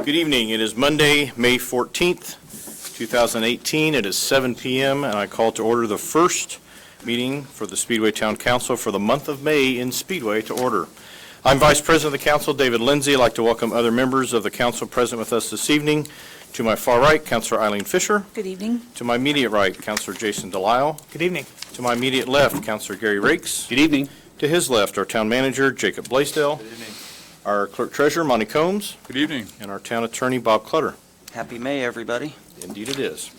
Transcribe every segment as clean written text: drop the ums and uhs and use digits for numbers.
Good evening. It is Monday, May 14th, 2018. It is 7 p.m. and I call to order the first meeting for the Speedway Town Council for the month of May in Speedway to order. I'm Vice President of the Council, David Lindsay. I'd like to welcome other members of the Council present with us this evening. To my far right, Councilor Eileen Fisher. Good evening. To my immediate right, Councilor Jason Delisle. Good evening. To my immediate left, Councilor Gary Rakes. Good evening. To his left, our Town Manager, Jacob Blaisdell. Good evening. Our Clerk Treasurer, Monty Combs. Good evening. And our Town Attorney, Bob Clutter. Happy May, everybody. Indeed it is.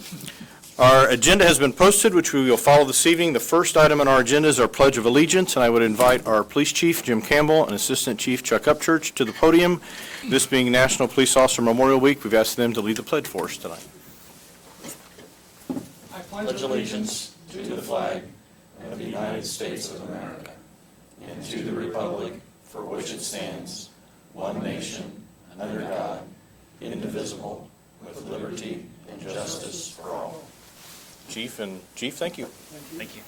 Our agenda has been posted, which we will follow this evening. The first item on our agenda is our Pledge of Allegiance, and I would invite our Police Chief, Jim Campbell, and Assistant Chief Chuck Upchurch to the podium. This being National Police Officer Memorial Week, we've asked them to lead the pledge for us tonight. I pledge allegiance to the flag of the United States of America and to the republic for which it stands, one nation, under God, indivisible, with liberty and justice for all. Chief, thank you. Thank you.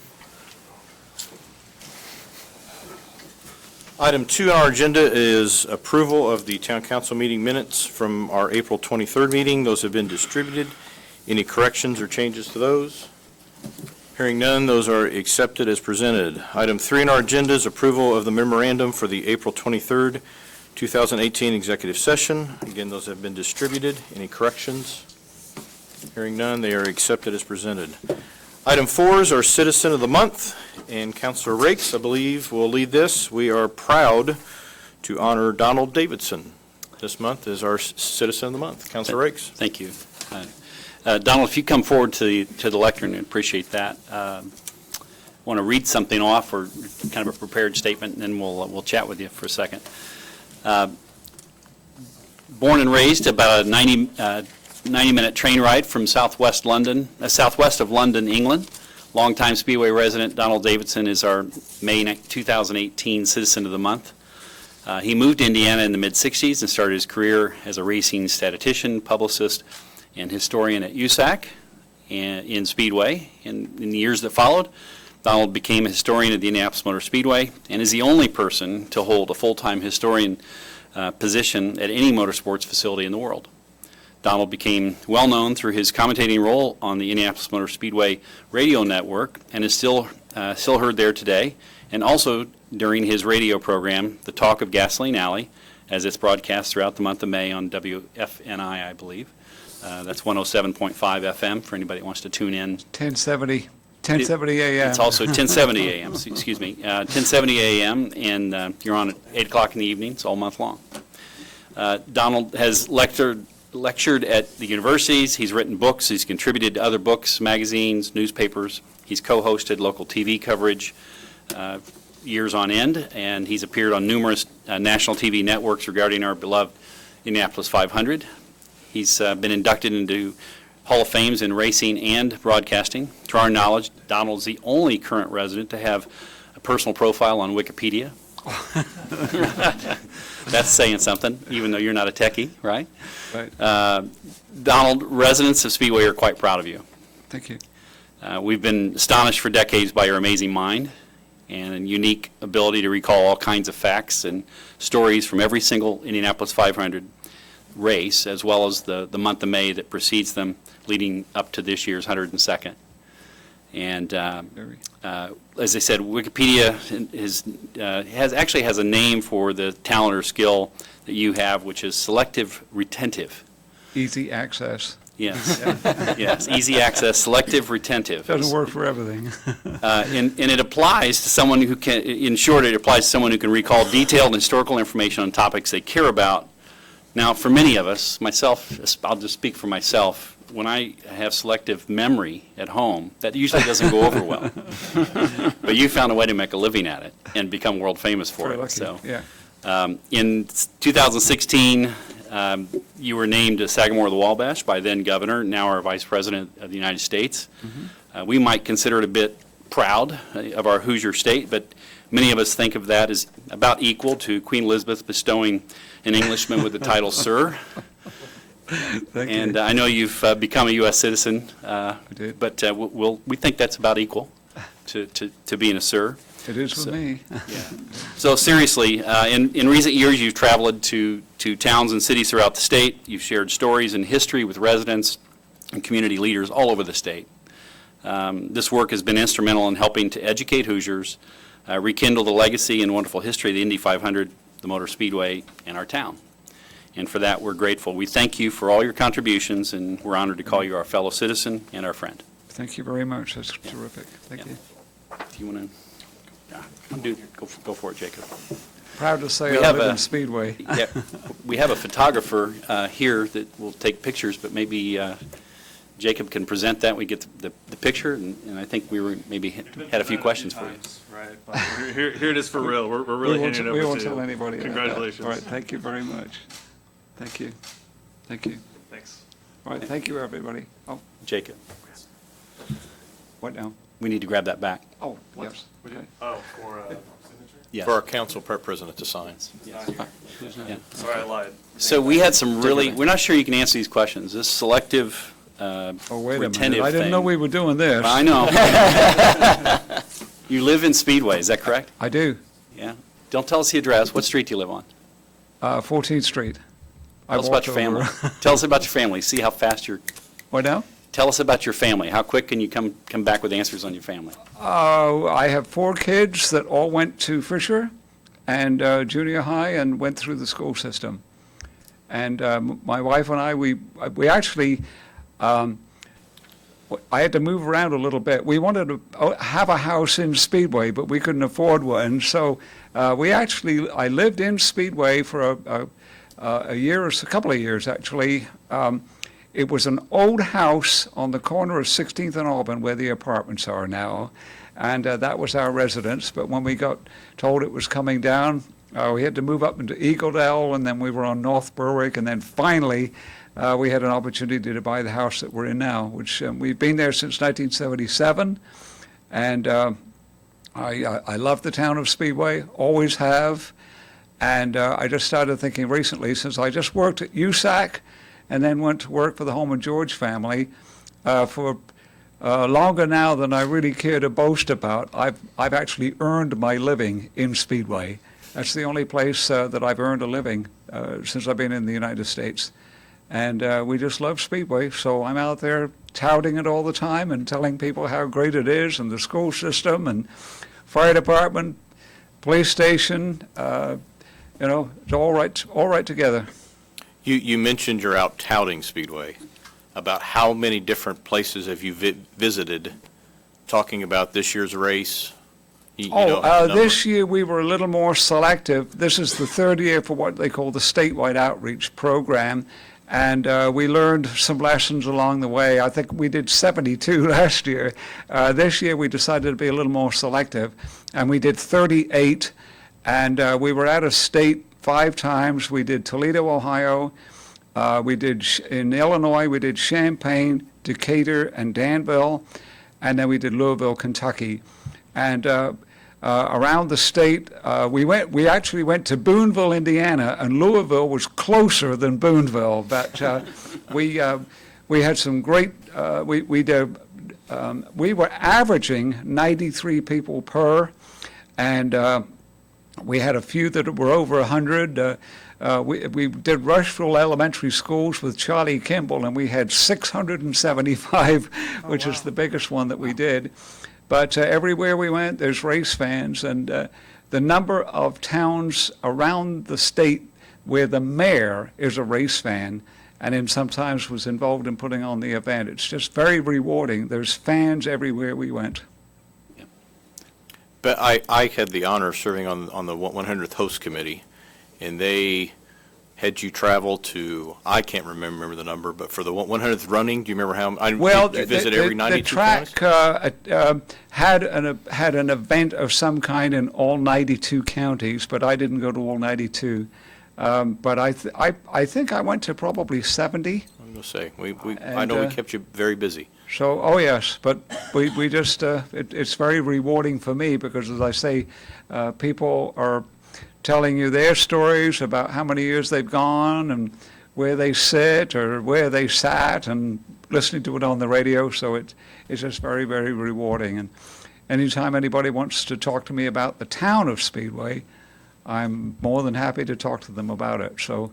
Item 2 on our agenda is approval of the Town Council meeting minutes from our April 23rd meeting. Those have been distributed. Any corrections or changes to those? Hearing none, those are accepted as presented. Item 3 on our agenda is approval of the memorandum for the April 23rd, 2018 executive session. Again, those have been distributed. Any corrections? Hearing none, they are accepted as presented. Item 4 is our Citizen of the Month, and Councilor Rakes, I believe, will lead this. We are proud to honor Donald Davidson this month as our Citizen of the Month. Councilor Rakes. Thank you. Donald, if you come forward to the lectern, I'd appreciate that. I want to read something off, or kind of a prepared statement, and then we'll chat with you for a second. Born and raised about a 90-minute train ride from southwest of London, England. Longtime Speedway resident Donald Davidson is our May 2018 Citizen of the Month. He moved to Indiana in the mid-'60s and started his career as a racing statistician, publicist, and historian at USAC and in Speedway. In the years that followed, Donald became a historian at the Indianapolis Motor Speedway and is the only person to hold a full-time historian position at any motorsports facility in the world. Donald became well-known through his commentating role on the Indianapolis Motor Speedway radio network and is still heard there today, and also during his radio program, The Talk of Gasoline Alley, as it's broadcast throughout the month of May on WFNI, I believe. That's 107.5 FM for anybody that wants to tune in. 1070 a.m. It's also 1070 a.m., excuse me, 1070 a.m., and you're on at 8 o'clock in the evening. It's all month long. Donald has lectured at the universities. He's written books. He's contributed to other books, magazines, newspapers. He's co-hosted local TV coverage years on end, and he's appeared on numerous national TV networks regarding our beloved Indianapolis 500. He's been inducted into Hall of Fames in racing and broadcasting. To our knowledge, Donald's the only current resident to have a personal profile on Wikipedia. That's saying something, even though you're not a techie, right? Right. Donald, residents of Speedway are quite proud of you. Thank you. We've been astonished for decades by your amazing mind and unique ability to recall all kinds of facts and stories from every single Indianapolis 500 race, as well as the month of May that precedes them, leading up to this year's 102nd. And as I said, Wikipedia has a name for the talent or skill that you have, which is selective retentive. Easy access. Yes, yes, easy access, selective retentive. Doesn't work for everything. And it applies to someone who can, in short, it applies to someone who can recall detailed historical information on topics they care about. Now, for many of us, myself, I'll just speak for myself, when I have selective memory at home, that usually doesn't go over well. But you found a way to make a living at it and become world famous for it. Lucky. So, yeah. in 2016, you were named to Sagamore of the Wabash by then Governor, now our Vice President of the United States. Mm-hmm. We might consider it a bit proud of our Hoosier state, but many of us think of that as about equal to Queen Elizabeth bestowing an Englishman with the title Sir. And I know you've become a U.S. citizen, but we think that's about equal to being a Sir. It is with me. So seriously, in recent years, you've traveled to towns and cities throughout the state. You've shared stories and history with residents and community leaders all over the state. This work has been instrumental in helping to educate Hoosiers, rekindle the legacy and wonderful history of the Indy 500, the Motor Speedway, and our town. And for that, we're grateful. We thank you for all your contributions, and we're honored to call you our fellow citizen and our friend. Thank you very much. That's terrific. Thank Yeah. you. Do you want to? Go for it, Jacob. Proud to say We I have live a- in Speedway. Yeah, we have a photographer here that will take pictures, but maybe Jacob can present that. We get the picture, and I think we were maybe had a few questions for you. Right, but here it is for real. We're really handing it over to you. We won't tell anybody about that. Congratulations. All right, thank you very much. Thank you. Thank you. Thanks. All right, thank you, everybody. Oh, Jacob, what now? we need to grab that back. Oh, yes. Okay. Oh, for signature? Yeah. For our council president to sign. Yeah. Sorry, I lied. So we had some really, we're not sure you can answer these questions. This selective, Oh, wait a minute. retentive I didn't know thing. we were doing this. I know. You live in Speedway, is that correct? I do. Yeah. Don't tell us the address. What street do you live on? 14th Street. I Tell us about walked your family. over- Tell us about your family. See how fast you're, What now? tell us about your family. How quick can you come back with answers on your family? I have 4 kids that all went to Fisher and junior high and went through the school system. And my wife and I, we actually, I had to move around a little bit. We wanted to have a house in Speedway, but we couldn't afford one. So I lived in Speedway for a year or a couple of years, actually. It was an old house on the corner of 16th and Auburn where the apartments are now. And that was our residence. But when we got told it was coming down, we had to move up into Eagledale, and then we were on North Berwick. And then finally, we had an opportunity to buy the house that we're in now, which we've been there since 1977. And I love the town of Speedway, always have. And I just started thinking recently, since I just worked at USAC and then went to work for the Holman George family for longer now than I really care to boast about. I've actually earned my living in Speedway. That's the only place that I've earned a living since I've been in the United States. And we just love Speedway, so I'm out there touting it all the time and telling people how great it is, and the school system and fire department, police station, it's all right together. You mentioned you're out touting Speedway. About how many different places have you visited, talking about this year's race? You don't have a number? This year we were a little more selective. This is the 3rd year for what they call the statewide outreach program, and we learned some lessons along the way. I think we did 72 last year. This year we decided to be a little more selective, and we did 38, and we were out of state 5 times. We did Toledo, Ohio. We did in Illinois. We did Champaign, Decatur, and Danville, and then we did Louisville, Kentucky. And around the state, we actually went to Booneville, Indiana, and Louisville was closer than Booneville. But we had some great. We were averaging 93 people per, and we had a few that were over 100. We did Rushville Elementary Schools with Charlie Kimball, and we had 675, which is the biggest one that we did. But everywhere we went, there's race fans, and the number of towns around the state where the mayor is a race fan, and then sometimes was involved in putting on the event. It's just very rewarding. There's fans everywhere we went. But I had the honor of serving on the 100th host committee, and they had you travel to, I can't remember the number, but for the 100th running, do you remember how? Well, did you visit every 92 the track counties? had an event of some kind in all 92 counties, but I didn't go to all 92. But I think I went to probably 70. I'm going to say, I know we kept you very busy. So, oh yes, but we just, it's very rewarding for me because, as I say, people are telling you their stories about how many years they've gone and where they sit or where they sat and listening to it on the radio. So it's just very, very rewarding. And anytime anybody wants to talk to me about the town of Speedway, I'm more than happy to talk to them about it. So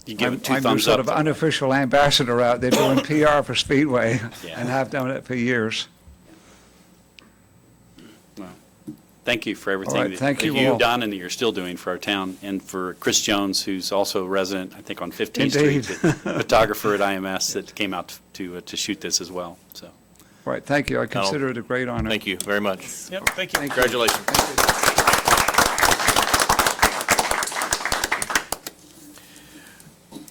You give it 2 I'm your thumbs sort up. of unofficial ambassador out there doing PR for Speedway Yeah. and have done it for years. Thank you for everything All right, that thank that you you've all. done and that you're still doing for our town, and for Chris Jones, who's also a resident, I think, on 15th Indeed. Street, the photographer at IMS that came out to shoot this as well, so. All right, thank you. I consider it a great honor. Thank you very much. Yep, thank you. Congratulations.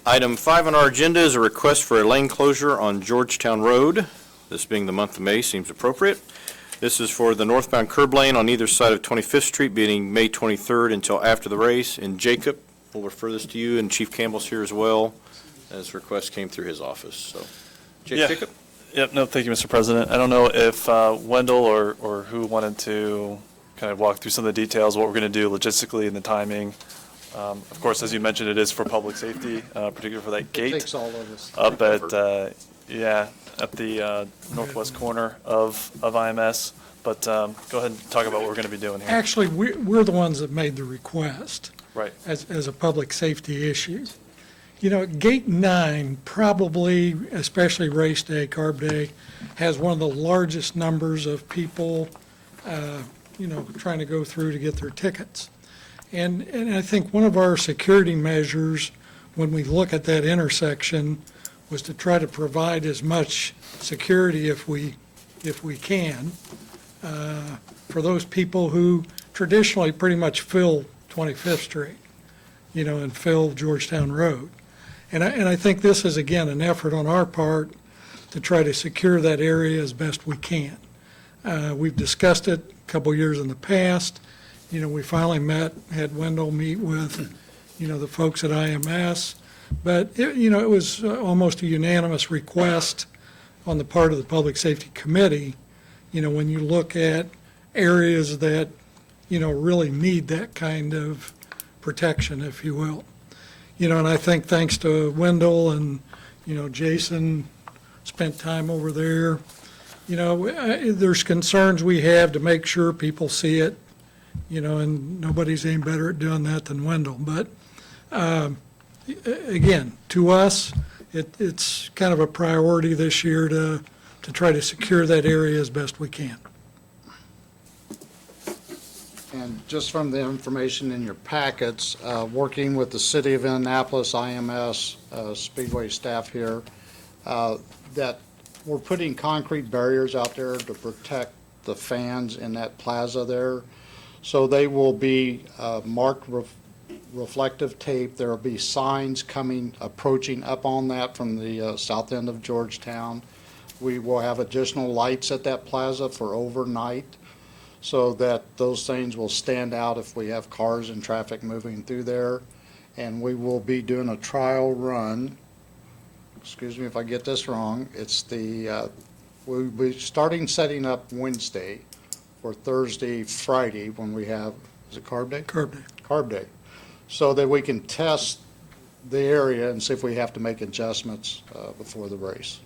Item 5 on our agenda is a request for a lane closure on Georgetown Road. This being the month of May seems appropriate. This is for the northbound curb lane on either side of 25th Street, beginning May 23rd until after the race. And Jacob, we'll refer this to you, and Chief Campbell's here as well, as request came through his office, so. Yeah. Jacob? Yep, no, thank you, Mr. President. I don't know if Wendell or who wanted to kind of walk through some of the details, what we're going to do logistically and the timing. Of course, as you mentioned, it is for public safety, particularly for that gate Takes all of us. up at, at the northwest corner of IMS. But go ahead and talk about what we're going to be doing here. Actually, we're the ones that made the request Right. as a public safety issue. You know, Gate 9 probably, especially race day, carb day, has one of the largest numbers of people, trying to go through to get their tickets. And I think one of our security measures, when we look at that intersection, was to try to provide as much security if we can, for those people who traditionally pretty much fill 25th Street, and fill Georgetown Road. And I think this is, again, an effort on our part to try to secure that area as best we can. We've discussed it a couple years in the past. We finally had Wendell meet with, the folks at IMS. But, it was almost a unanimous request on the part of the Public Safety Committee, when you look at areas that, really need that kind of protection, if you will. And I think thanks to Wendell and, Jason spent time over there. There's concerns we have to make sure people see it, and nobody's any better at doing that than Wendell. But, again, to us, it's kind of a priority this year to try to secure that area as best we can. And just from the information in your packets, working with the City of Indianapolis, IMS, Speedway staff here, that we're putting concrete barriers out there to protect the fans in that plaza there. So they will be marked reflective tape. There will be signs approaching up on that from the south end of Georgetown. We will have additional lights at that plaza for overnight, so that those things will stand out if we have cars and traffic moving through there. And we will be doing a trial run. Excuse me if I get this wrong. It's we'll be starting setting up Wednesday for Thursday, Friday, when we have, is it Carb Day? Carb day. Carb Day. So that we can test the area and see if we have to make adjustments before the race.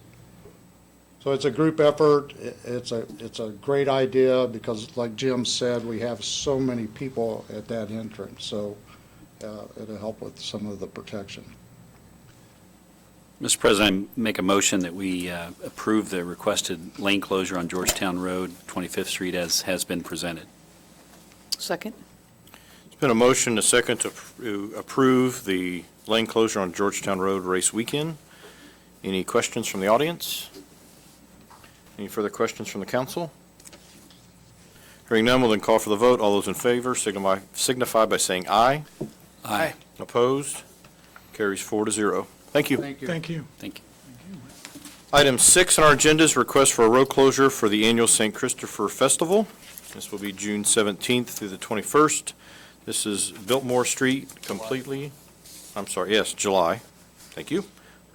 So it's a group effort. It's a great idea because, like Jim said, we have so many people at that entrance. So it'll help with some of the protection. Mr. President, I make a motion that we approve the requested lane closure on Georgetown Road, 25th Street, as has been presented. Second? It's been a motion, a second, to approve the lane closure on Georgetown Road race weekend. Any questions from the audience? Any further questions from the council? Hearing none, we'll then call for the vote. All those in favor signify by saying aye. Aye. Opposed? Carries 4-0. Thank you. Thank you. Thank you. Thank you. Item 6 on our agenda is request for a road closure for the annual St. Christopher Festival. This will be June 17th through the 21st. This is Biltmore Street completely. I'm sorry, yes, July. Thank you.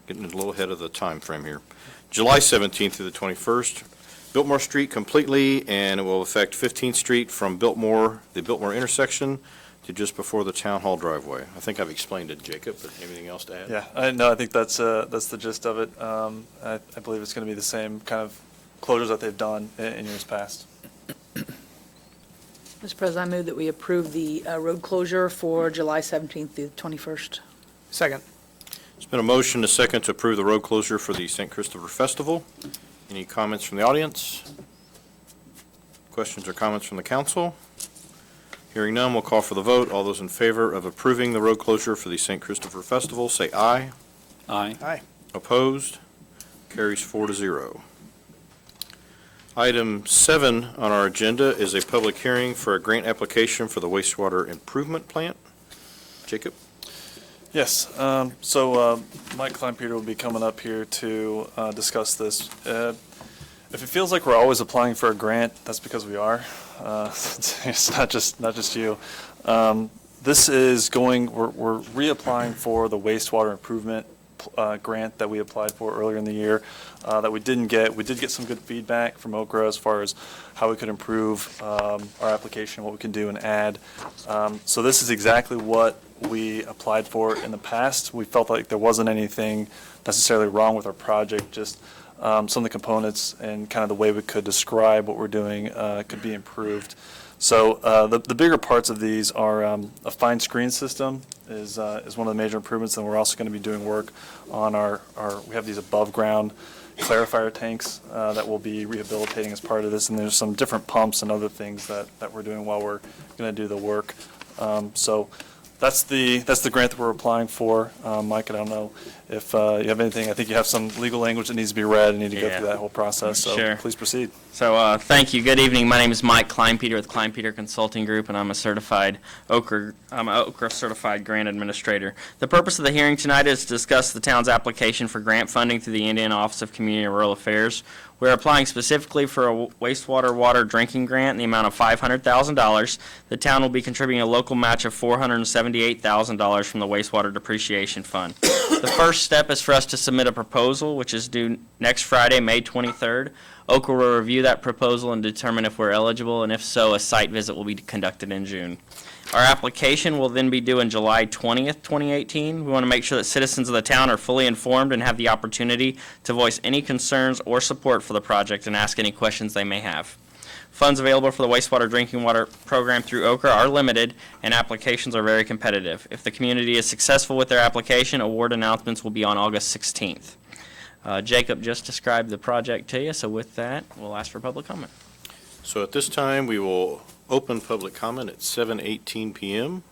Getting a little ahead of the time frame here. July 17th through the 21st. Biltmore Street completely, and it will affect 15th Street from the Biltmore intersection to just before the Town Hall driveway. I think I've explained it, Jacob, but anything else to add? Yeah, I think that's the gist of it. I believe it's going to be the same kind of closures that they've done in years past. Mr. President, I move that we approve the road closure for July 17th through the 21st. Second. There's been a motion, a second, to approve the road closure for the St. Christopher Festival. Any comments from the audience? Questions or comments from the council? Hearing none, we'll call for the vote. All those in favor of approving the road closure for the St. Christopher Festival, say aye. Aye. Aye. Opposed? Carries 4-0. Item 7 on our agenda is a public hearing for a grant application for the wastewater improvement plant. Jacob? Yes, so Mike Kleinpeter will be coming up here to discuss this. If it feels like we're always applying for a grant, that's because we are. It's not just you. This is we're reapplying for the wastewater improvement grant that we applied for earlier in the year that we didn't get. We did get some good feedback from Okra as far as how we could improve our application, what we can do and add. So this is exactly what we applied for in the past. We felt like there wasn't anything necessarily wrong with our project, just some of the components and kind of the way we could describe what we're doing could be improved. So the bigger parts of these are a fine screen system is one of the major improvements, and we're also going to be doing work on we have these above ground clarifier tanks that we'll be rehabilitating as part of this, and there's some different pumps and other things that we're doing while we're going to do the work. So that's the grant that we're applying for. Mike, I don't know if you have anything. I think you have some legal language that needs to be read and need to go through that whole process. So Sure. please proceed. So thank you. Good evening. My name is Mike Kleinpeter with Kleinpeter Consulting Group, and I'm a certified Okra certified grant administrator. The purpose of the hearing tonight is to discuss the town's application for grant funding through the Indiana Office of Community and Rural Affairs. We're applying specifically for a wastewater water drinking grant in the amount of $500,000. The town will be contributing a local match of $478,000 from the wastewater depreciation fund. The first step is for us to submit a proposal, which is due next Friday, May 23rd. Okra will review that proposal and determine if we're eligible, and if so, a site visit will be conducted in June. Our application will then be due on July 20th, 2018. We want to make sure that citizens of the town are fully informed and have the opportunity to voice any concerns or support for the project and ask any questions they may have. Funds available for the wastewater drinking water program through Okra are limited, and applications are very competitive. If the community is successful with their application, award announcements will be on August 16th. Jacob just described the project to you, so with that, we'll ask for public comment. So at this time, we will open public comment at 7:18 p.m.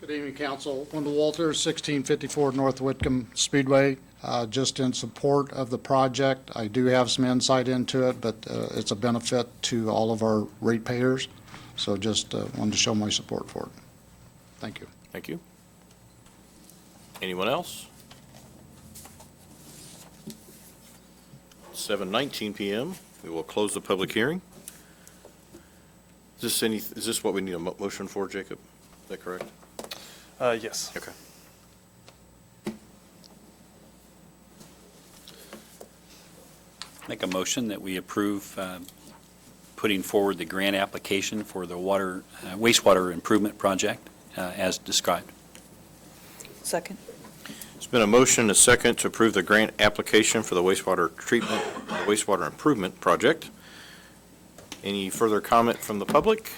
Good evening, Council. Wendell Walters, 1654 North Whitcomb Speedway. Just in support of the project. I do have some insight into it, but it's a benefit to all of our ratepayers. So just wanted to show my support for it. Thank you. Thank you. Anyone else? 7:19 p.m. We will close the public hearing. Is this what we need a motion for, Jacob? Is that correct? Yes. Okay. Make a motion that we approve putting forward the grant application for the wastewater improvement project as described. Second. There's been a motion, a second, to approve the grant application for the wastewater improvement project. Any further comment from the public?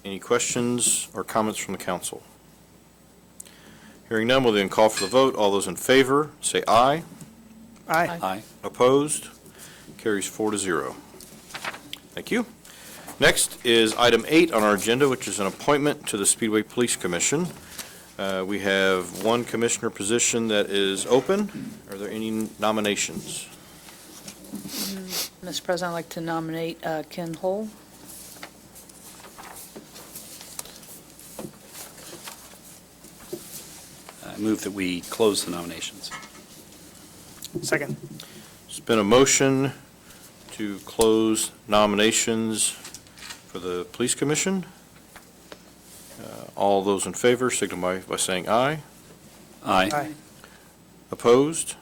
Any questions or comments from the council? Hearing none, we'll then call for the vote. All those in favor, say aye. Aye. Aye. Opposed? Carries 4-0. Thank you. Next is item 8 on our agenda, which is an appointment to the Speedway Police Commission. We have one commissioner position that is open. Are there any nominations? Mr. President, I'd like to nominate Ken Hull. I move that we close the nominations. Second. There's been a motion to close nominations for the Police Commission. All those in favor signify by saying aye. Aye. Aye. Opposed?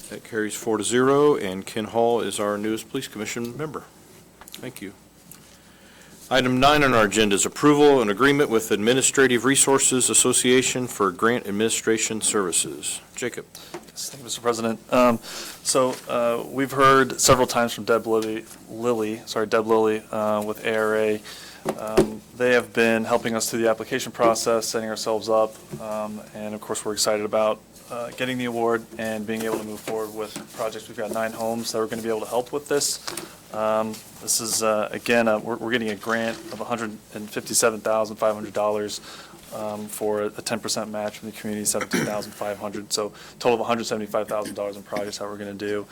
That carries 4-0, and Ken Hall is our newest Police Commission member. Thank you. Item 9 on our agenda is approval of an agreement with Administrative Resources Association for grant administration services. Jacob. Yes, thank you, Mr. President. We've heard several times from Deb Lilly with ARA. They have been helping us through the application process, setting ourselves up, and of course, we're excited about getting the award and being able to move forward with projects. We've got 9 homes that are going to be able to help with this. This is, again, we're getting a grant of $157,500 for a 10% match from the community, $17,500. So total of $175,000 in projects that we're going to do.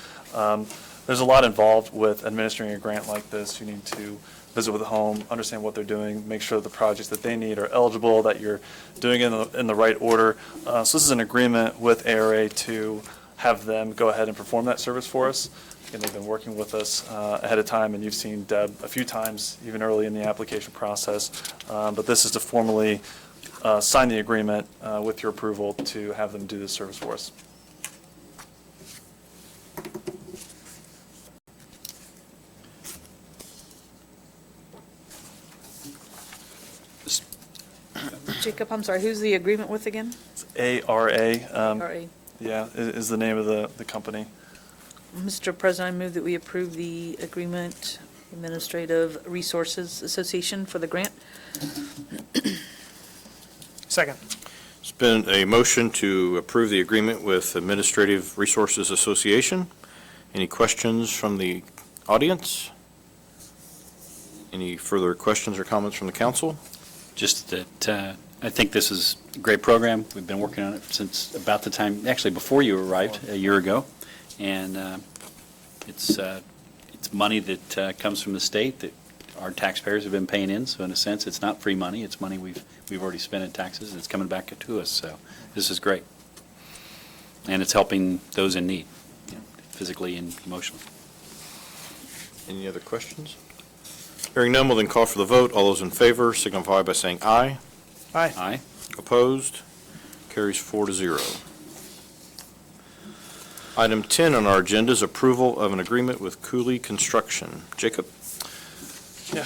There's a lot involved with administering a grant like this. You need to visit with the home, understand what they're doing, make sure the projects that they need are eligible, that you're doing it in the right order. So this is an agreement with ARA to have them go ahead and perform that service for us. And they've been working with us ahead of time, and you've seen Deb a few times, even early in the application process. But this is to formally sign the agreement with your approval to have them do this service for us. Jacob, I'm sorry, who's the agreement with again? It's ARA. RA. Yeah, is the name of the company. Mr. President, I move that we approve the agreement, Administrative Resources Association for the grant. Second. It's been a motion to approve the agreement with Administrative Resources Association. Any questions from the audience? Any further questions or comments from the council? Just that I think this is a great program. We've been working on it since about the time, actually before you arrived a year ago. And it's money that comes from the state that our taxpayers have been paying in. So in a sense, it's not free money. It's money we've already spent in taxes. And it's coming back to us. So this is great. And it's helping those in need, physically and emotionally. Any other questions? Hearing none, we'll then call for the vote. All those in favor signify by saying aye. Aye. Aye. Opposed? Carries 4-0. Item 10 on our agenda is approval of an agreement with Cooley Construction. Jacob? So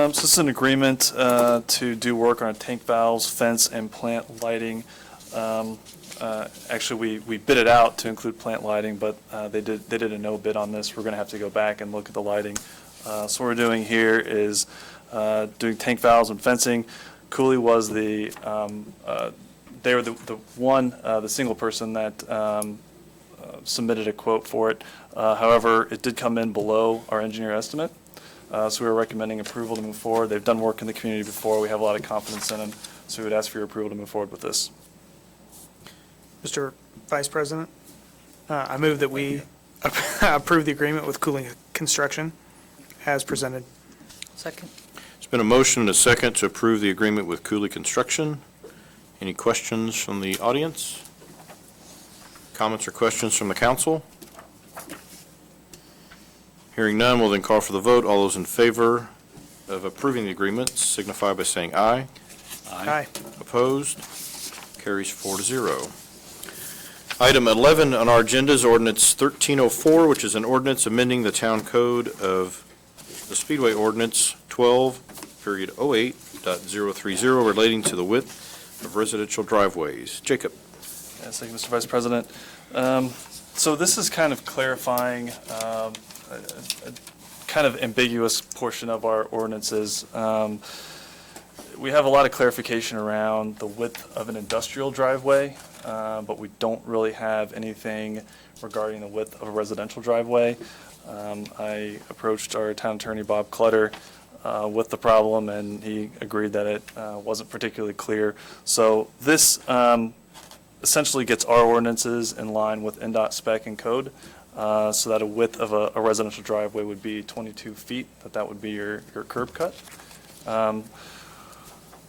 this is an agreement to do work on tank valves, fence, and plant lighting. Actually, we bid it out to include plant lighting, but they did a no bid on this. We're going to have to go back and look at the lighting. So what we're doing here is doing tank valves and fencing. Cooley was they were the single person that submitted a quote for it. However, it did come in below our engineer estimate. So we were recommending approval to move forward. They've done work in the community before. We have a lot of confidence in them. So we would ask for your approval to move forward with this. Mr. Vice President, I move that we approve the agreement with Cooling Construction as presented. Second. It's been a motion and a second to approve the agreement with Cooley Construction. Any questions from the audience? Comments or questions from the council? Hearing none, we'll then call for the vote. All those in favor of approving the agreement signify by saying aye. Aye. Opposed? Carries 4-0. Item 11 on our agenda is Ordinance 1304, which is an ordinance amending the Town Code of the Speedway Ordinance 12.08.030 relating to the width of residential driveways. Jacob. Yes, thank you, Mr. Vice President. So this is kind of clarifying a kind of ambiguous portion of our ordinances. We have a lot of clarification around the width of an industrial driveway, but we don't really have anything regarding the width of a residential driveway. I approached our town attorney, Bob Clutter, with the problem, and he agreed that it wasn't particularly clear. So this essentially gets our ordinances in line with NDOT spec and code, so that a width of a residential driveway would be 22 feet, that would be your curb cut.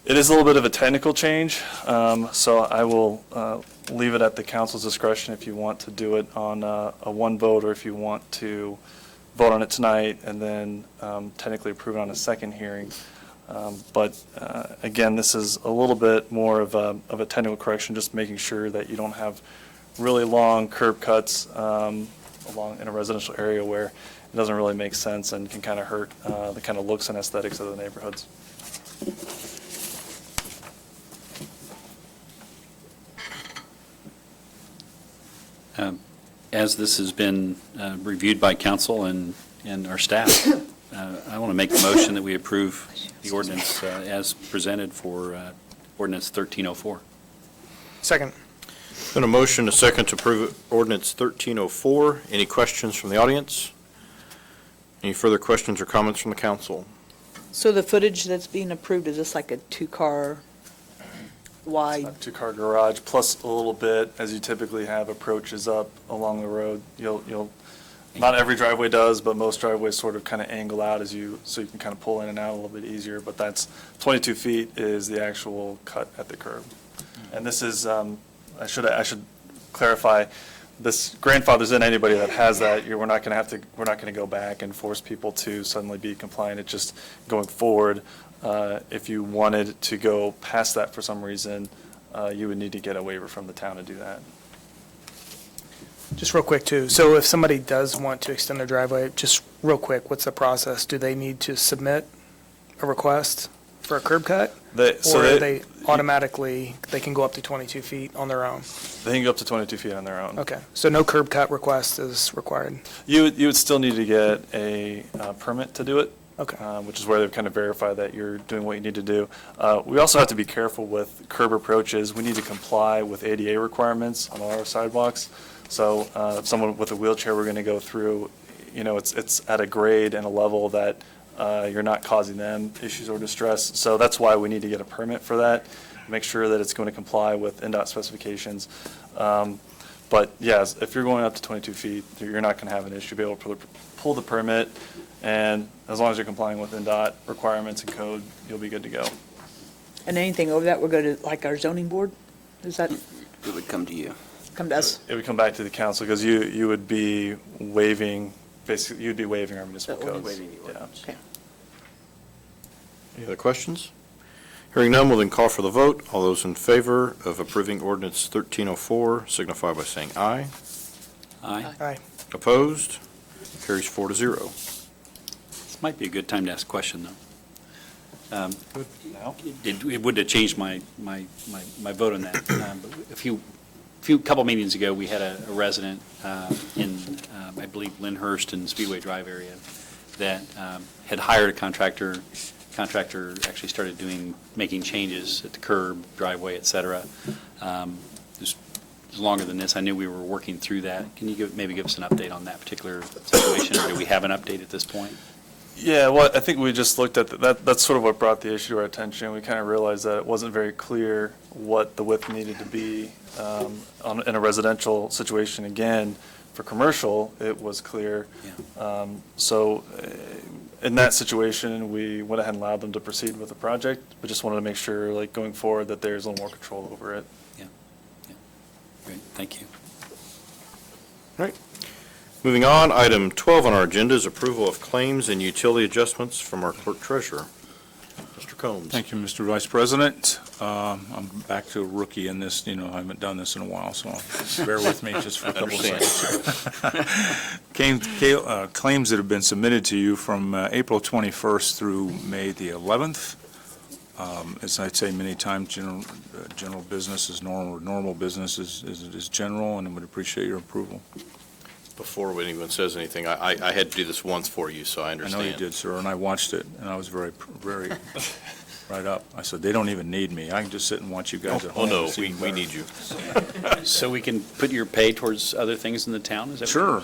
It is a little bit of a technical change, so I will leave it at the council's discretion if you want to do it on a one vote, or if you want to vote on it tonight and then technically approve it on a second hearing. But again, this is a little bit more of a technical correction, just making sure that you don't have really long curb cuts along in a residential area where it doesn't really make sense and can kind of hurt the kind of looks and aesthetics of the neighborhoods. As this has been reviewed by council and our staff, I want to make the motion that we approve the ordinance as presented for ordinance 1304. Second. Been a motion, a second to approve ordinance 1304. Any questions from the audience? Any further questions or comments from the council? So the footage that's being approved, is this like a two-car wide? Two-car garage, plus a little bit, as you typically have approaches up along the road. You'll, not every driveway does, but most driveways sort of kind of angle out so you can kind of pull in and out a little bit easier. But that's 22 feet is the actual cut at the curb. And this is, I should clarify, this grandfathers in anybody that has that. We're not going to go back and force people to suddenly be compliant. It's just going forward. If you wanted to go past that for some reason, you would need to get a waiver from the town to do that. Just real quick too, so if somebody does want to extend their driveway, just real quick, what's the process? Do they need to submit a request for a curb cut? Or are they automatically, they can go up to 22 feet on their own? They can go up to 22 feet on their own. Okay, so no curb cut request is required? You would still need to get a permit to do it. Okay. Which is where they kind of verify that you're doing what you need to do. We also have to be careful with curb approaches. We need to comply with ADA requirements on all our sidewalks. So if someone with a wheelchair we're going to go through, it's at a grade and a level that you're not causing them issues or distress. So that's why we need to get a permit for that, make sure that it's going to comply with NDOT specifications. But yes, if you're going up to 22 feet, you're not going to have an issue. Be able to pull the permit, and as long as you're complying with NDOT requirements and code, you'll be good to go. And anything over that, we'll go to like our zoning board? Is that It would come to you. come to us? It would come back to the council because you would be waiving, basically, you'd be waiving our municipal The codes. ordinance. Yeah. Okay. Any other questions? Hearing none, we'll then call for the vote. All those in favor of approving ordinance 1304 signify by saying aye. Aye. Aye. Opposed? Carries 4-0. This might be a good time to ask a question, though. Now? It would have changed my vote on that. But couple meetings ago, we had a resident in, I believe, Lyndhurst and Speedway Drive area that had hired a contractor. Contractor actually started making changes at the curb, driveway, et cetera. It was longer than this. I knew we were working through that. Can you maybe give us an update on that particular situation, or do we have an update at this point? Yeah, well, I think we just looked at that. That's sort of what brought the issue to our attention. We kind of realized that it wasn't very clear what the width needed to be in a residential situation. Again, for commercial, it was clear. Yeah. So in that situation, we went ahead and allowed them to proceed with the project. We just wanted to make sure, like, going forward, that there's a little more control over it. Yeah. Great, thank you. All right. Moving on, item 12 on our agenda is approval of claims and utility adjustments from our clerk treasurer. Mr. Combs. Thank you, Mr. Vice President. I'm back to a rookie in this, I haven't done this in a while, so bear with me just for a couple of seconds. Claims that have been submitted to you from April 21st through May the 11th. As I'd say many times, general business is normal, normal business is general, and I would appreciate your approval. Before anyone says anything, I had to do this once for you, so I understand. I know you did, sir, and I watched it, and I was very right up. I said, they don't even need me. I can just sit and watch you guys at Oh, home. no, It's we even better. need you. So we can put your pay towards other things in the town, is that? Sure.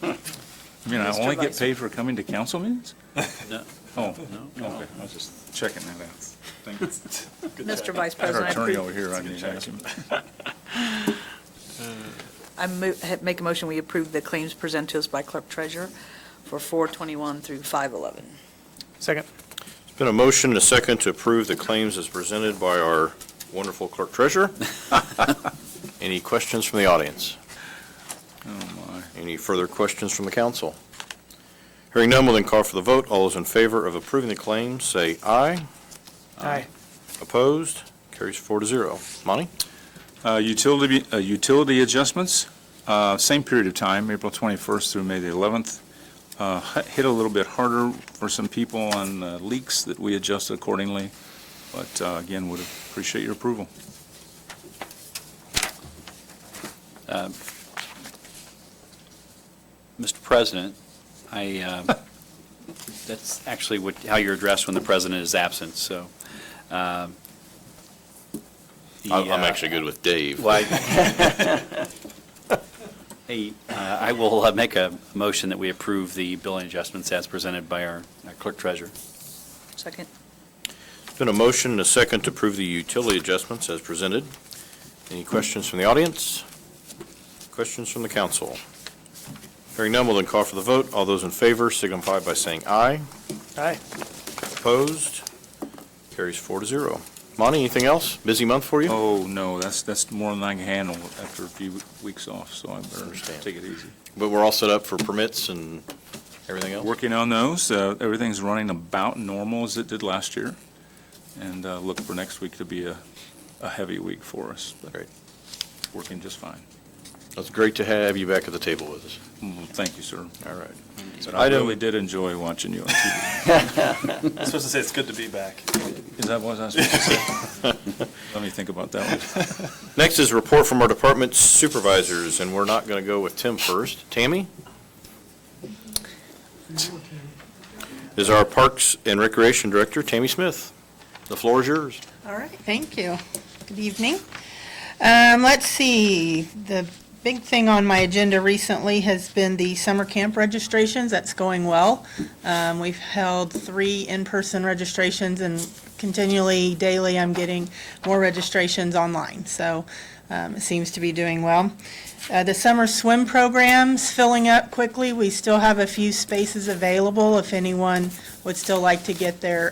I only get paid for coming to council meetings? No. Oh, No. okay, I was just checking that out. Thank you. Mr. Vice I had our President, attorney over here, I need to ask him. make a motion, we approve the claims presented to us by clerk treasurer for 4/21 through 5/11. Second. It's been a motion and a second to approve the claims as presented by our wonderful clerk treasurer. Any questions from the audience? Oh, my. Any further questions from the council? Hearing none, we'll then call for the vote. All those in favor of approving the claims, say aye. Aye. Opposed? Carries 4-0. Monty? Utility adjustments. Same period of time, April 21st through May the 11th. Hit a little bit harder for some people on leaks that we adjusted accordingly, but again, would appreciate your approval. Mr. President, that's actually how you're addressed when the president is absent, so. I'm actually good with Dave. I will make a motion that we approve the billing adjustments as presented by our clerk treasurer. Second. There's been a motion and a second to approve the utility adjustments as presented. Any questions from the audience? Questions from the council? Hearing none, we'll then call for the vote. All those in favor signify by saying aye. Aye. Opposed? Carries 4-0. Monty, anything else? Busy month for you? Oh, no, that's more than I can handle after a few weeks off, so I better take it easy. But we're all set up for permits and everything else? Working on those. Everything's running about normal as it did last year, and look for next week to be a heavy week for us. But Great. working just fine. It's great to have you back at the table with us. Well, thank you, sir. All right. But I really did enjoy watching you on TV. I'm supposed to say it's good to be back. Is that what I was supposed to say? Let me think about that one. Next is report from our department supervisors, and we're not going to go with Tim first. Tammy? Is our Parks and Recreation Director, Tammy Smith. The floor is yours. All right, thank you. Good evening. Let's see, the big thing on my agenda recently has been the summer camp registrations. That's going well. We've held 3 in-person registrations, and continually, daily, I'm getting more registrations online. So it seems to be doing well. The summer swim program's filling up quickly. We still have a few spaces available if anyone would still like to get their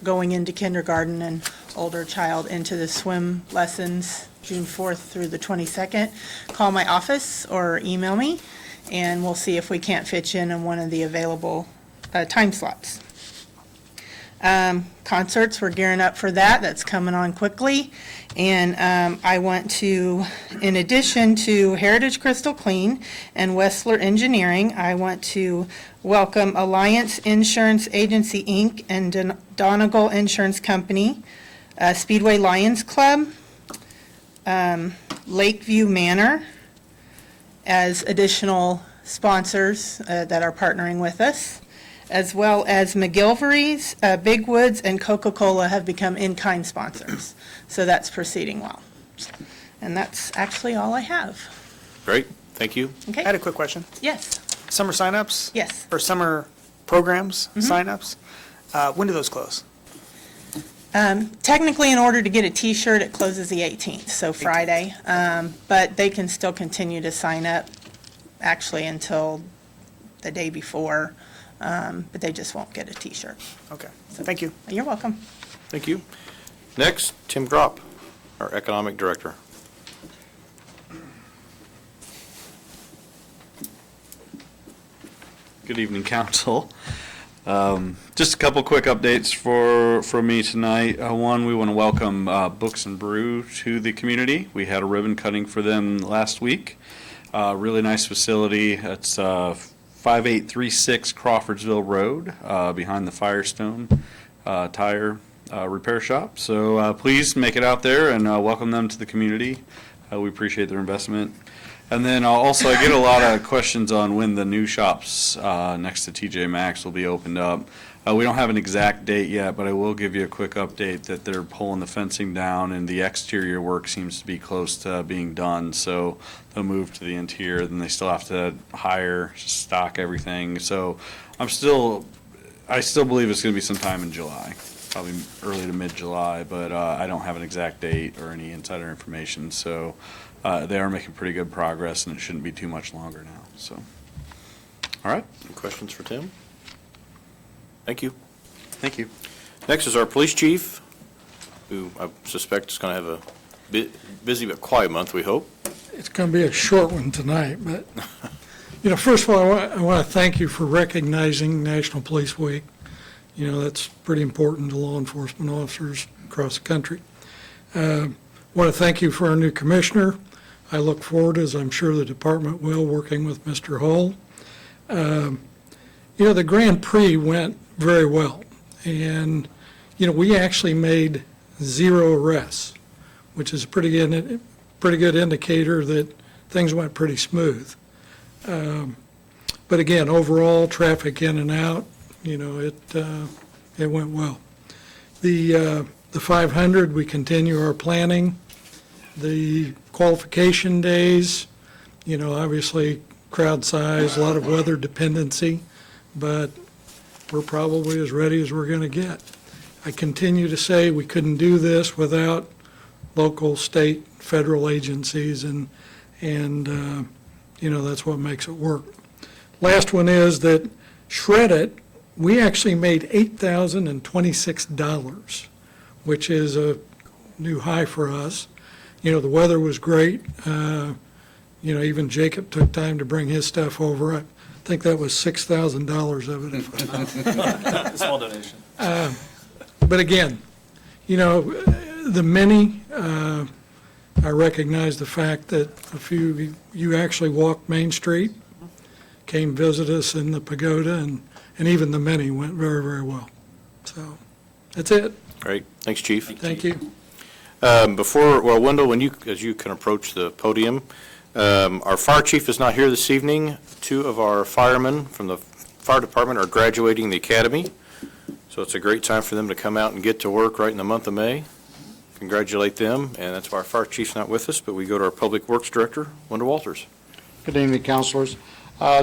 going into kindergarten and older child into the swim lessons June 4th through the 22nd. Call my office or email me, and we'll see if we can't fit you in one of the available time slots. Concerts, we're gearing up for that. That's coming on quickly. And I want to, in addition to Heritage Crystal Clean and Wessler Engineering, I want to welcome Alliance Insurance Agency, Inc. and Donegal Insurance Company, Speedway Lions Club, Lakeview Manor as additional sponsors that are partnering with us, as well as McGilvery's, Big Woods, and Coca-Cola have become in-kind sponsors. So that's proceeding well. And that's actually all I have. Great, thank you. I Okay? had a quick question. Yes, Summer signups? yes. Or summer programs signups? When do those close? Technically, in order to get a T-shirt, it closes the 18th, so Friday. But they can still continue to sign up, actually, until the day before. But they just won't get a T-shirt. Okay, thank you. You're welcome. Thank you. Next, Tim Gropp, our Economic Director. Good evening, council. Just a couple quick updates from me tonight. One, we want to welcome Books and Brew to the community. We had a ribbon cutting for them last week. Really nice facility. It's 5836 Crawfordsville Road, behind the Firestone Tire Repair Shop. So please make it out there and welcome them to the community. We appreciate their investment. And then also, I get a lot of questions on when the new shops next to TJ Maxx will be opened up. We don't have an exact date yet, but I will give you a quick update that they're pulling the fencing down and the exterior work seems to be close to being done. So they'll move to the interior, then they still have to hire, stock everything. So I still believe it's going to be sometime in July, probably early to mid-July, but I don't have an exact date or any insider information. So they are making pretty good progress, and it shouldn't be too much longer now. So, all right. Any questions for Tim? Thank you. Thank you. Next is our police chief, who I suspect is going to have a busy but quiet month, we hope. It's going to be a short one tonight, but, first of all, I want to thank you for recognizing National Police Week. That's pretty important to law enforcement officers across the country. Want to thank you for our new commissioner. I look forward, as I'm sure the department will, working with Mr. Hull. The Grand Prix went very well, and, we actually made 0 arrests, which is a pretty good indicator that things went pretty smooth. But again, overall, traffic in and out, it went well. The 500, we continue our planning. The qualification days, obviously crowd size, a lot of weather dependency, but we're probably as ready as we're going to get. I continue to say we couldn't do this without local, state, federal agencies, and that's what makes it work. Last one is that Shred It, we actually made $8,026, which is a new high for us. The weather was great. Even Jacob took time to bring his stuff over. I think that was $6,000 of it. Small donation. But again, the many, I recognize the fact that a few, you actually walked Main Street, came visit us in the pagoda, and even the many went very, very well. So, that's it. Great. Thanks, Chief. Thank you. Wendell, as you can approach the podium, our fire chief is not here this evening. 2 of our firemen from the fire department are graduating the academy, so it's a great time for them to come out and get to work right in the month of May. Congratulate them, and that's why our fire chief's not with us, but we go to our public works director, Wendell Walters. Good evening, councilors.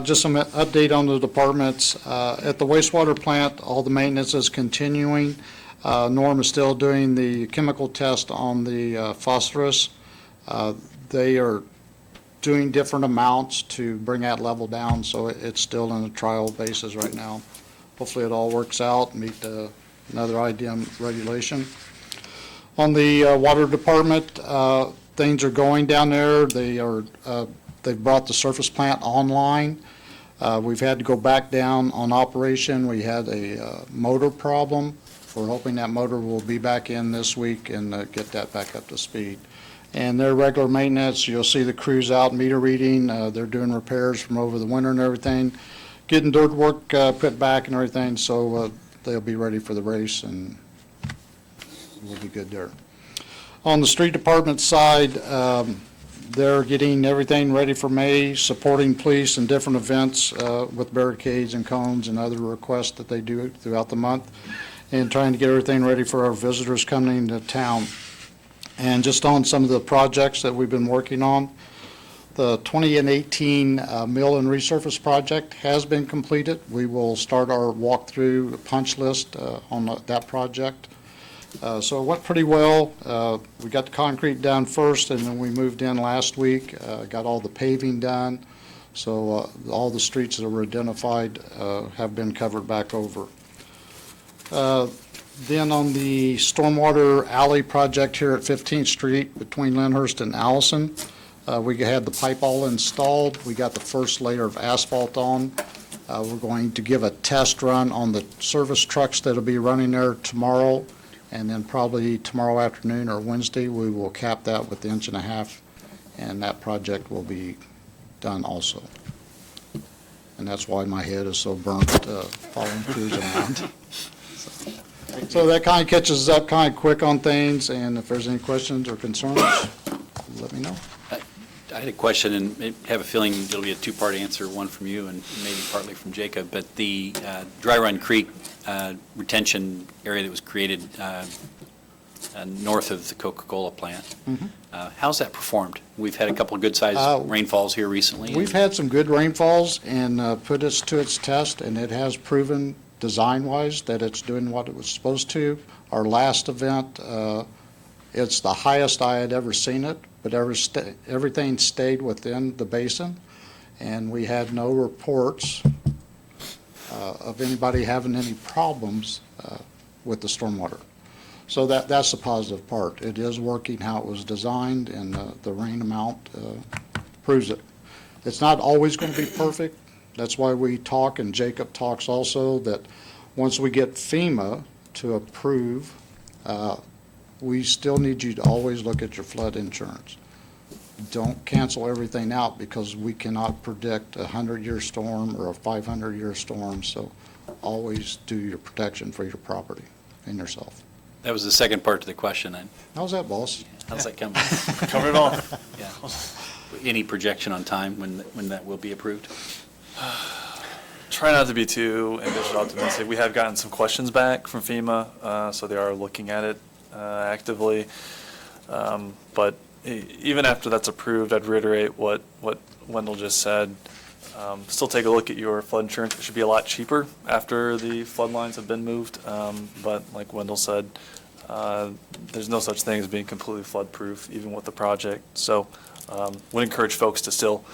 Just some update on the departments. At the wastewater plant, all the maintenance is continuing. Norm is still doing the chemical test on the phosphorus. They are doing different amounts to bring that level down, so it's still in a trial basis right now. Hopefully it all works out, meet another IDM regulation. On the water department, things are going down there. They've brought the surface plant online. We've had to go back down on operation. We had a motor problem. We're hoping that motor will be back in this week and get that back up to speed. And their regular maintenance, you'll see the crews out meter reading. They're doing repairs from over the winter and everything, getting dirt work put back and everything, so they'll be ready for the race and we'll be good there. On the street department side, they're getting everything ready for May, supporting police in different events with barricades and cones and other requests that they do throughout the month, and trying to get everything ready for our visitors coming into town. And just on some of the projects that we've been working on, the 2018 mill and resurface project has been completed. We will start our walkthrough punch list on that project. So it went pretty well. We got the concrete done first, and then we moved in last week, got all the paving done. So all the streets that were identified have been covered back over. Then on the stormwater alley project here at 15th Street between Lyndhurst and Allison, we had the pipe all installed. We got the first layer of asphalt on. We're going to give a test run on the service trucks that'll be running there tomorrow, and then probably tomorrow afternoon or Wednesday, we will cap that with 1.5 inches, and that project will be done also. And that's why my head is so burnt following crews around. So that kind of catches us up kind of quick on things, and if there's any questions or concerns, let me know. I had a question, and I have a feeling it'll be a 2-part answer, one from you and maybe partly from Jacob, but the Dry Run Creek retention area that was created north of the Coca-Cola plant, how's that performed? We've had a couple of good-sized rainfalls here recently. We've had some good rainfalls and put us to its test, and it has proven design-wise that it's doing what it was supposed to. Our last event, it's the highest I had ever seen it, but everything stayed within the basin, and we had no reports of anybody having any problems with the stormwater. So that's the positive part. It is working how it was designed, and the rain amount proves it. It's not always going to be perfect. That's why we talk, and Jacob talks also, that once we get FEMA to approve, we still need you to always look at your flood insurance. don't cancel everything out because we cannot predict a 100-year storm or a 500-year storm, so always do your protection for your property and yourself. That was the second part to the question. How's that, boss? How's that coming? Covered it all. Yeah. Any projection on time when that will be approved? Try not to be too ambitious or optimistic. We have gotten some questions back from FEMA, so they are looking at it actively. But even after that's approved, I'd reiterate what Wendell just said. Still take a look at your flood insurance. It should be a lot cheaper after the flood lines have been moved. But like Wendell said, there's no such thing as being completely flood-proof, even with the project. So would encourage folks to still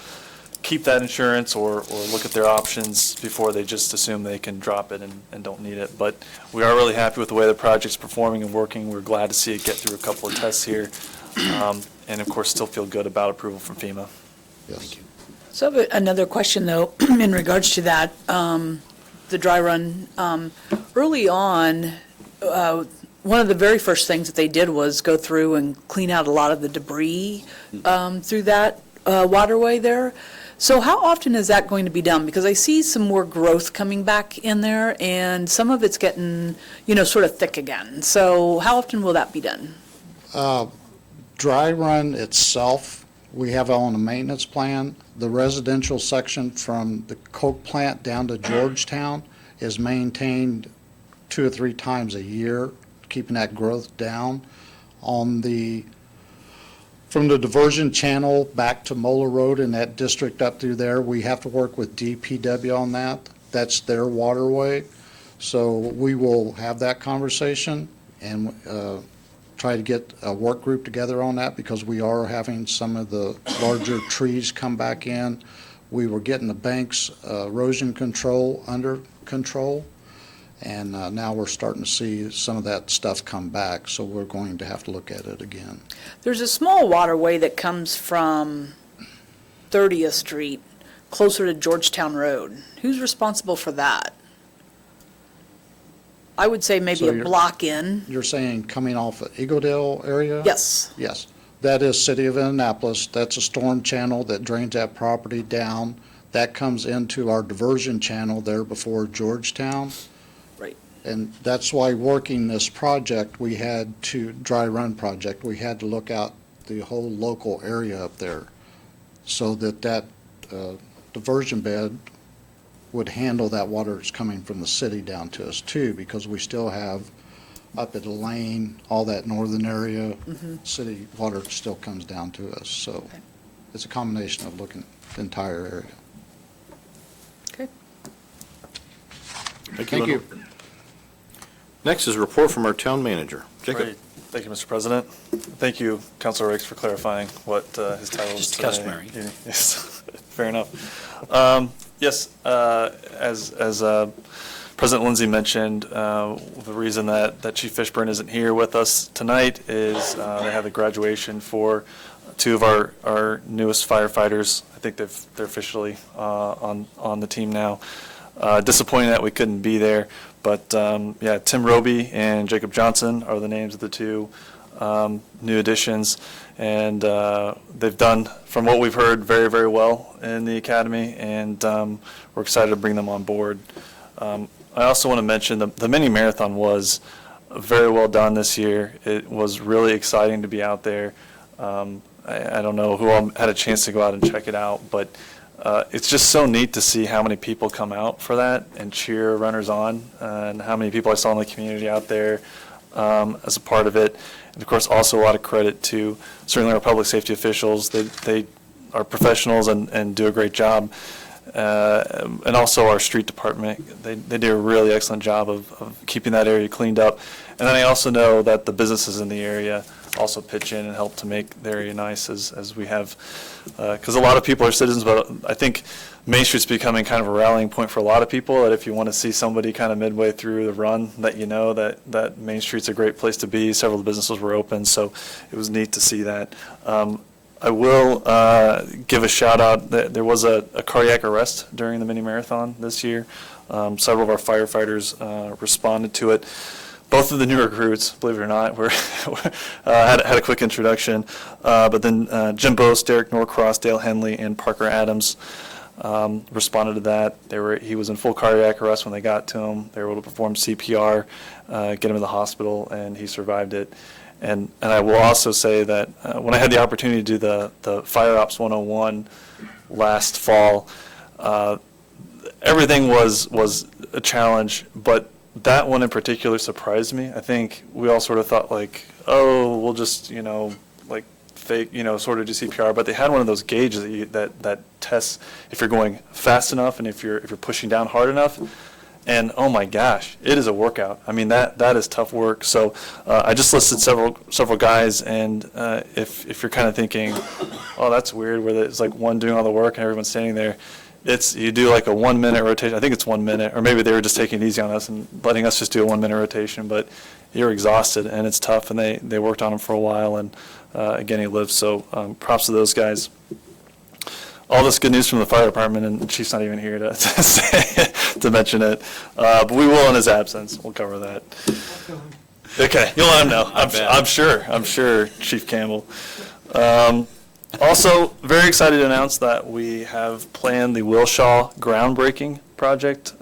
keep that insurance or look at their options before they just assume they can drop it and don't need it. But we are really happy with the way the project's performing and working. We're glad to see it get through a couple of tests here. And of course, still feel good about approval from FEMA. Yes. So I have another question, though, in regards to that, the dry run. Early on, one of the very first things that they did was go through and clean out a lot of the debris through that waterway there. So how often is that going to be done? Because I see some more growth coming back in there, and some of it's getting, sort of thick again. So how often will that be done? Dry run itself, we have on a maintenance plan. The residential section from the Coke plant down to Georgetown is maintained 2 or 3 times a year, keeping that growth down. From the diversion channel back to Moeller Road in that district up through there, we have to work with DPW on that. That's their waterway. So we will have that conversation and try to get a work group together on that, because we are having some of the larger trees come back in. We were getting the banks erosion control under control, and now we're starting to see some of that stuff come back, so we're going to have to look at it again. There's a small waterway that comes from 30th Street closer to Georgetown Road. Who's responsible for that? I would say maybe So a block in. You're saying coming off of Eagledale area? Yes. Yes. That is City of Indianapolis. That's a storm channel that drains that property down. That comes into our diversion channel there before Georgetown. Right. And that's why working this project, dry run project, we had to look out the whole local area up there so that diversion bed would handle that water that's coming from the city down to us too, because we still have up at the lane, all that northern area, city water still comes down to us. So it's a combination of looking at the entire area. Okay. Thank you. Next is a report from our town manager. Jacob? Great. Thank you, Mr. President. Thank you, Councilor Riggs, for clarifying what his title is Just today. customary. Yes, fair enough. Yes, as President Lindsay mentioned, the reason that Chief Fishburne isn't here with us tonight is they have the graduation for 2 of our newest firefighters. I think they're officially on the team now. Disappointing that we couldn't be there, but yeah, Tim Roby and Jacob Johnson are the names of the 2 new additions, and they've done, from what we've heard, very, very well in the academy, and we're excited to bring them on board. I also want to mention the mini marathon was very well done this year. It was really exciting to be out there. I don't know who all had a chance to go out and check it out, but it's just so neat to see how many people come out for that and cheer runners on, and how many people I saw in the community out there as a part of it. And of course, also a lot of credit to certainly our public safety officials. They are professionals and do a great job. And also our street department. They do a really excellent job of keeping that area cleaned up. And then I also know that the businesses in the area also pitch in and help to make the area nice as we have, because a lot of people are citizens, but I think Main Street's becoming kind of a rallying point for a lot of people, that if you want to see somebody kind of midway through the run, that you know that Main Street's a great place to be. Several of the businesses were open, so it was neat to see that. I will give a shout out. There was a cardiac arrest during the mini marathon this year. Several of our firefighters responded to it. both of the new recruits, believe it or not, were had a quick introduction. But then Jim Bose, Derek Norcross, Dale Henley, and Parker Adams responded to that. He was in full cardiac arrest when they got to him. They were able to perform CPR, get him to the hospital, and he survived it. And I will also say that when I had the opportunity to do the Fire Ops 101 last fall, everything was a challenge, but that one in particular surprised me. I think we all sort of thought like, oh, we'll just, like fake, sort of do CPR, but they had one of those gauges that tests if you're going fast enough and if you're pushing down hard enough. And oh my gosh, it is a workout. I mean, that is tough work. So I just listed several guys, and if you're kind of thinking, oh, that's weird, where it's like one doing all the work and everyone's standing there, you do like a 1 minute rotation. I think it's 1 minute, or maybe they were just taking it easy on us and letting us just do a 1 minute rotation. But you're exhausted and it's tough, and they worked on him for a while, and again, he lived. So props to those guys. All this good news from the fire department, and the chief's not even here to mention it, but we will in his absence. We'll cover that. Okay, you'll let him know. I'm sure, Chief Campbell. Also, very excited to announce that we have planned the Wilshaw groundbreaking project.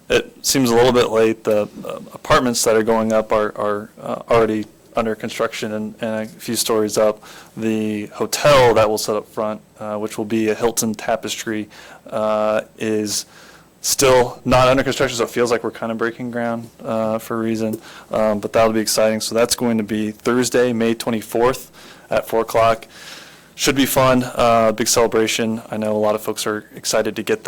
It seems a little bit late. The apartments that are going up are already under construction and a few stories up. The hotel that will set up front, which will be a Hilton Tapestry, is still not under construction, so it feels like we're kind of breaking ground for a reason, but that'll be exciting. So that's going to be Thursday, May 24th at 4 o'clock. Should be fun, big celebration. I know a lot of folks are excited to get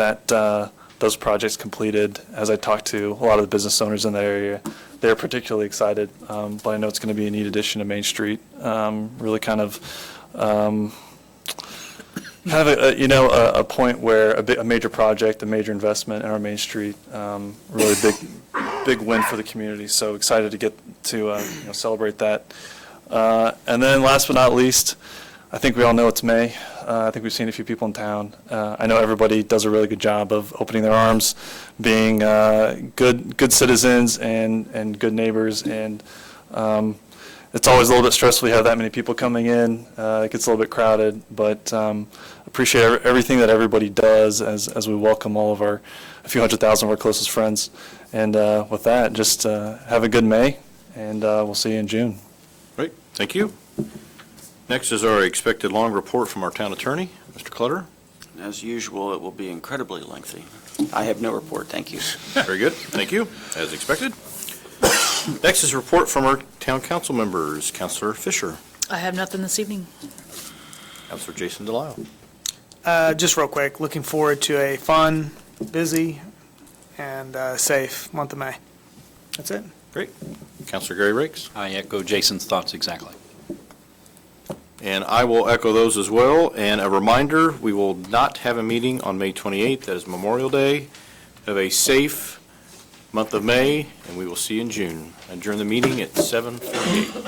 those projects completed. As I talked to a lot of the business owners in that area, they're particularly excited, but I know it's going to be a neat addition to Main Street. Really kind of a point where a major project, a major investment in our Main Street, really big win for the community. So excited to get to celebrate that. And then last but not least, I think we all know it's May. I think we've seen a few people in town. I know everybody does a really good job of opening their arms, being good citizens and good neighbors. And it's always a little bit stressful. You have that many people coming in. It gets a little bit crowded, but appreciate everything that everybody does as we welcome all of a few 100,000 of our closest friends. And with that, just have a good May, and we'll see you in June. Great, thank you. Next is our expected long report from our town attorney, Mr. Clutter. As usual, it will be incredibly lengthy. I have no report, thank you. Very good, thank you, as expected. Next is a report from our town council members. Councilor Fisher. I have nothing this evening. Councilor Jason Delisle. Just real quick, looking forward to a fun, busy, and safe month of May. That's it. Great. Councilor Gary Rakes. I echo Jason's thoughts exactly. And I will echo those as well. And a reminder, we will not have a meeting on May 28th. That is Memorial Day. Have a safe month of May, and we will see you in June. Adjourn the meeting at 7:48.